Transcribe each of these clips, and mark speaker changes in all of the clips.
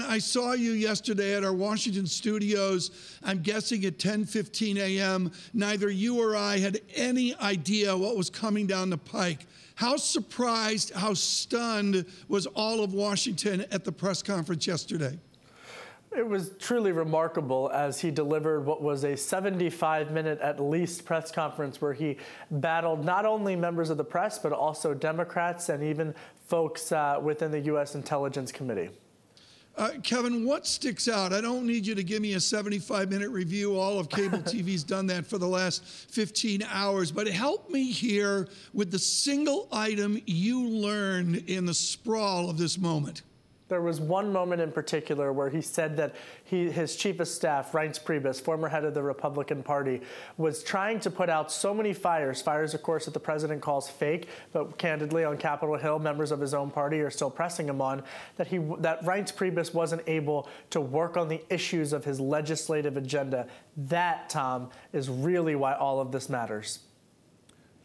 Speaker 1: I saw you yesterday at our Washington studios, I'm guessing at 10:15 a.m. Neither you or I had any idea what was coming down the pike. How surprised, how stunned was all of Washington at the press conference yesterday?
Speaker 2: It was truly remarkable as he delivered what was a 75-minute at least press conference where he battled not only members of the press, but also Democrats and even folks within the U.S. Intelligence Committee.
Speaker 1: Kevin, what sticks out? I don't need you to give me a 75-minute review. All of cable TV's done that for the last 15 hours. But help me here with the single item you learned in the sprawl of this moment.
Speaker 2: There was one moment in particular where he said that his chief of staff, Reince Priebus, former head of the Republican Party, was trying to put out so many fires, of course, that the president calls fake, but candidly on Capitol Hill, members of his own party are still pressing him on, that Reince Priebus wasn't able to work on the issues of his legislative agenda. That, Tom, is really why all of this matters.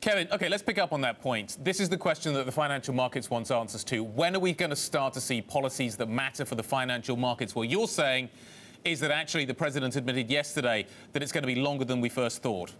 Speaker 3: Kevin, okay, let's pick up on that point. This is the question that the financial markets wants answers to. When are we going to start to see policies that matter for the financial markets? What you're saying is that actually the president admitted yesterday that it's going to be longer than we first thought.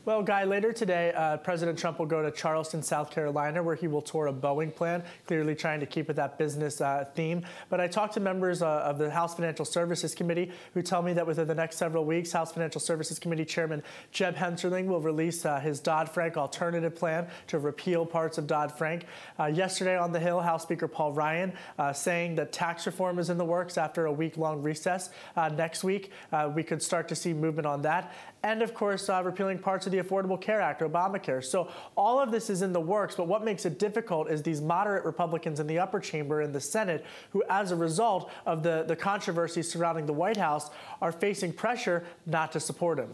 Speaker 2: Well, Guy, later today, President Trump will go to Charleston, South Carolina, where he will tour a Boeing plant, clearly trying to keep with that business theme. But I talked to members of the House Financial Services Committee who tell me that within the next several weeks, House Financial Services Committee Chairman Jeb Hensarling will release his Dodd-Frank alternative plan to repeal parts of Dodd-Frank. Yesterday on the Hill, House Speaker Paul Ryan saying that tax reform is in the works after a week-long recess. Next week, we could start to see movement on that. And, of course, repealing parts of the Affordable Care Act, Obamacare. So all of this is in the works, but what makes it difficult is these moderate Republicans in the upper chamber in the Senate who, as a result of the controversy surrounding the White House, are facing pressure not to support him.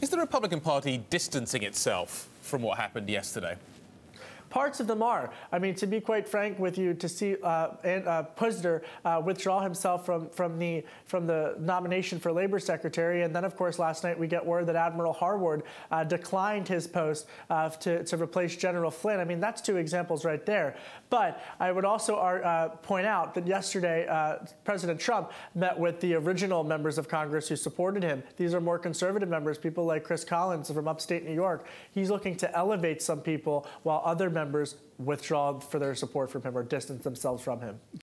Speaker 3: Is the Republican Party distancing itself from what happened yesterday?
Speaker 2: Parts of them are. I mean, to be quite frank with you, to see Pusner withdraw himself from the nomination for Labor Secretary, and then, of course, last night we get word that Admiral Harward declined his post to replace General Flynn. I mean, that's two examples right there. But I would also point out that yesterday President Trump met with the original members of Congress who supported him. These are more conservative members, people like Chris Collins from upstate New York. He's looking to elevate some people while other members withdraw for their support from him or distance themselves from him.